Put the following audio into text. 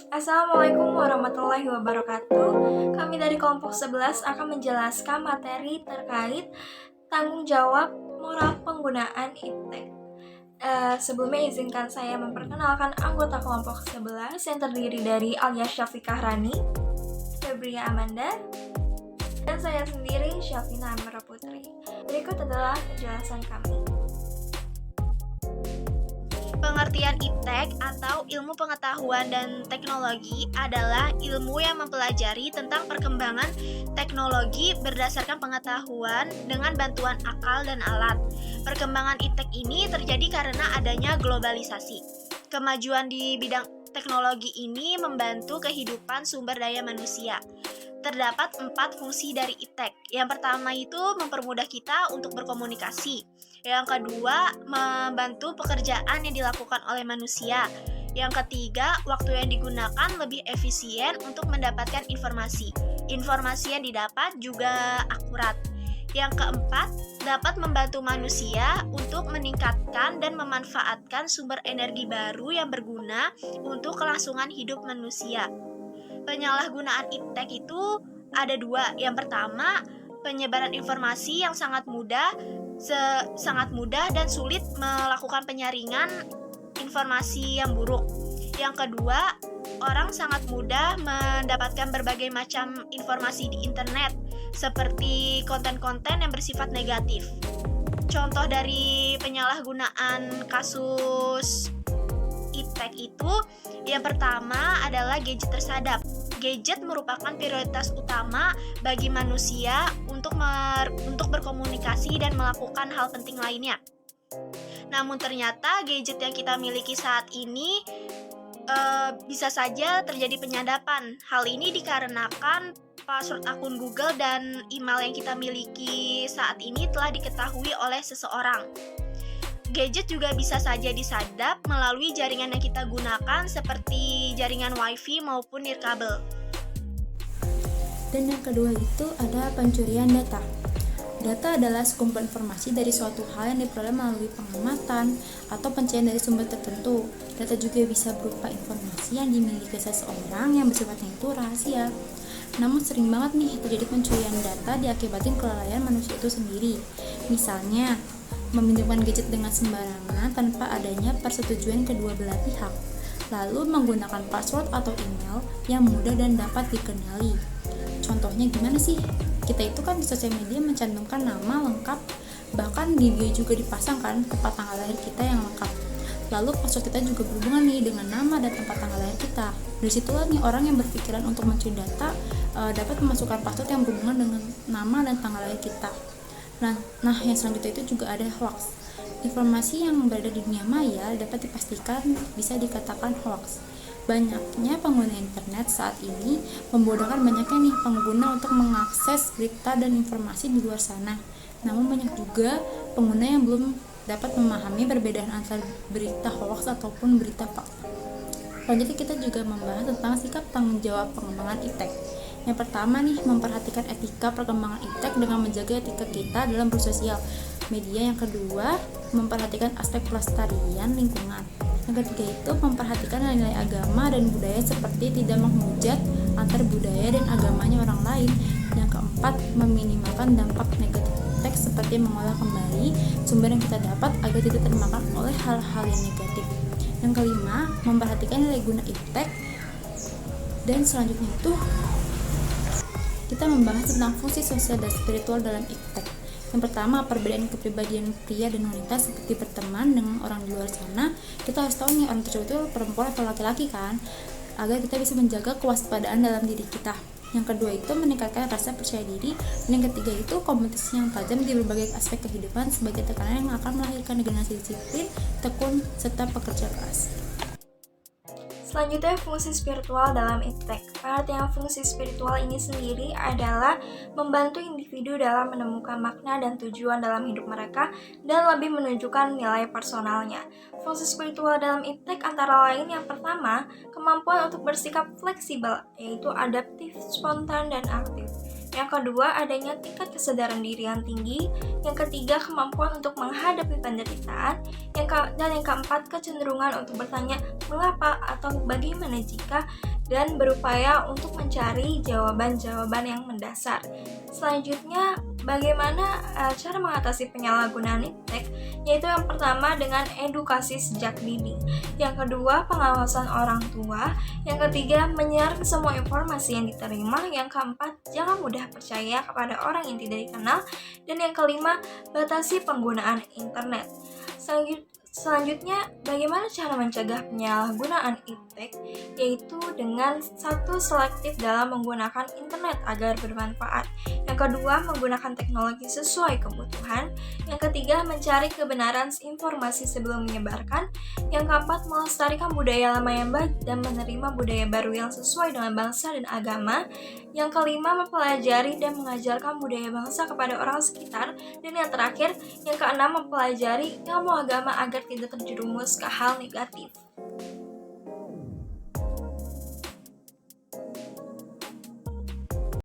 Assalamualaikum warahmatullahi wabarakatuh. Kami dari kelompok 11 akan menjelaskan materi terkait tanggung jawab moral penggunaan iptek. Sebelumnya izinkan saya memperkenalkan anggota kelompok 11 yang terdiri dari Alia Syafiqah Rani, Febria Amanda, dan saya sendiri Syafina Amara Putri. Berikut adalah penjelasan kami. Pengertian iptek atau ilmu pengetahuan dan teknologi adalah ilmu yang mempelajari tentang perkembangan teknologi berdasarkan pengetahuan dengan bantuan akal dan alat. Perkembangan iptek ini terjadi karena adanya globalisasi. Kemajuan di bidang teknologi ini membantu kehidupan sumber daya manusia. Terdapat 4 fungsi dari iptek. Yang pertama itu mempermudah kita untuk berkomunikasi. Yang kedua, membantu pekerjaan yang dilakukan oleh manusia. Yang ketiga, waktu yang digunakan lebih efisien untuk mendapatkan informasi. Informasi yang didapat juga akurat. Yang keempat, dapat membantu manusia untuk meningkatkan dan memanfaatkan sumber energi baru yang berguna untuk kelangsungan hidup manusia. Penyalahgunaan iptek itu ada 2. Yang pertama, penyebaran informasi yang sangat mudah dan sulit melakukan penyaringan informasi yang buruk. Yang kedua, orang sangat mudah mendapatkan berbagai macam informasi di internet, seperti konten-konten yang bersifat negatif. Contoh dari penyalahgunaan kasus iptek itu, yang pertama adalah gadget tersadap. Gadget merupakan prioritas utama bagi manusia untuk berkomunikasi dan melakukan hal penting lainnya. Namun ternyata gadget yang kita miliki saat ini bisa saja terjadi penyadapan. Hal ini dikarenakan password akun Google dan email yang kita miliki saat ini telah diketahui oleh seseorang. Gadget juga bisa saja disadap melalui jaringan yang kita gunakan seperti jaringan WiFi maupun nirkabel. Dan yang kedua itu ada pencurian data. Data adalah sekumpulan informasi dari suatu hal yang diperoleh melalui pengamatan atau pencarian dari sumber tertentu. Data juga bisa berupa informasi yang dimiliki seseorang yang bersifatnya itu rahasia. Namun sering banget nih terjadi pencurian data diakibatkan kelalaian manusia itu sendiri. Misalnya, meminjamkan gadget dengan sembarangan tanpa adanya persetujuan kedua belah pihak, lalu menggunakan password atau email yang mudah dan dapat dikenali. Contohnya gimana sih? Kita itu kan di sosial media mencantumkan nama lengkap, bahkan di bio juga dipasangkan tempat tanggal lahir kita yang lengkap. Lalu password kita juga berhubungan nih dengan nama dan tempat tanggal lahir kita. Dari situlah nih orang yang berpikiran untuk mencuri data dapat memasukkan password yang berhubungan dengan nama dan tanggal lahir kita. Nah, yang selanjutnya itu juga ada hoax. Informasi yang berada di dunia maya dapat dipastikan bisa dikatakan hoax. Banyaknya pengguna internet saat ini memudahkan banyaknya nih pengguna untuk mengakses berita dan informasi di luar sana. Namun banyak juga pengguna yang belum dapat memahami perbedaan antara berita hoax ataupun berita fakta. Selanjutnya kita juga membahas tentang sikap tanggung jawab pengembangan iptek. Yang pertama nih, memperhatikan etika perkembangan iptek dengan menjaga etika kita dalam bersosial media. Yang kedua, memperhatikan aspek pelestarian lingkungan. Yang ketiga itu memperhatikan nilai agama dan budaya seperti tidak menghujat antar budaya dan agamanya orang lain. Yang keempat, meminimalkan dampak negatif iptek seperti mengolah kembali sumber yang kita dapat agar tidak termakan oleh hal-hal yang negatif. Yang kelima, memperhatikan nilai guna iptek. Dan selanjutnya itu kita membahas tentang fungsi sosial dan spiritual dalam iptek. Yang pertama, perbedaan kepribadian pria dan wanita seperti berteman dengan orang di luar sana. Kita harus tahu nih orang tersebut itu perempuan atau laki-laki kan, agar kita bisa menjaga kewaspadaan dalam diri kita. Yang kedua itu meningkatkan rasa percaya diri. Dan yang ketiga itu kompetisi yang tajam di berbagai aspek kehidupan sebagai tekanan yang akan melahirkan generasi disiplin, tekun, serta pekerja keras. Selanjutnya, fungsi spiritual dalam iptek. Pengertian fungsi spiritual ini sendiri adalah membantu individu dalam menemukan makna dan tujuan dalam hidup mereka dan lebih menunjukkan nilai personalnya. Fungsi spiritual dalam iptek antara lain yang pertama, kemampuan untuk bersikap fleksibel, yaitu adaptif, spontan, dan aktif. Yang kedua, adanya tingkat kesadaran diri yang tinggi. Yang ketiga, kemampuan untuk menghadapi penderitaan. Dan yang keempat, kecenderungan untuk bertanya mengapa atau bagaimana jika, dan berupaya untuk mencari jawaban-jawaban yang mendasar. Selanjutnya, bagaimana cara mengatasi penyalahgunaan iptek? Yaitu yang pertama dengan edukasi sejak dini. Yang kedua, pengawasan orang tua. Yang ketiga, menyaring semua informasi yang diterima. Yang keempat, jangan mudah percaya kepada orang yang tidak dikenal. Dan yang kelima, batasi penggunaan internet. Selanjutnya, bagaimana cara mencegah penyalahgunaan iptek? Yaitu dengan satu, selektif dalam menggunakan internet agar bermanfaat. Yang kedua, menggunakan teknologi sesuai kebutuhan. Yang ketiga, mencari kebenaran informasi sebelum menyebarkan. Yang keempat, melestarikan budaya lama yang baik dan menerima budaya baru yang sesuai dengan bangsa dan agama. Yang kelima, mempelajari dan mengajarkan budaya bangsa kepada orang sekitar. Dan yang terakhir, yang keenam, mempelajari ilmu agama agar tidak terjerumus ke hal negatif.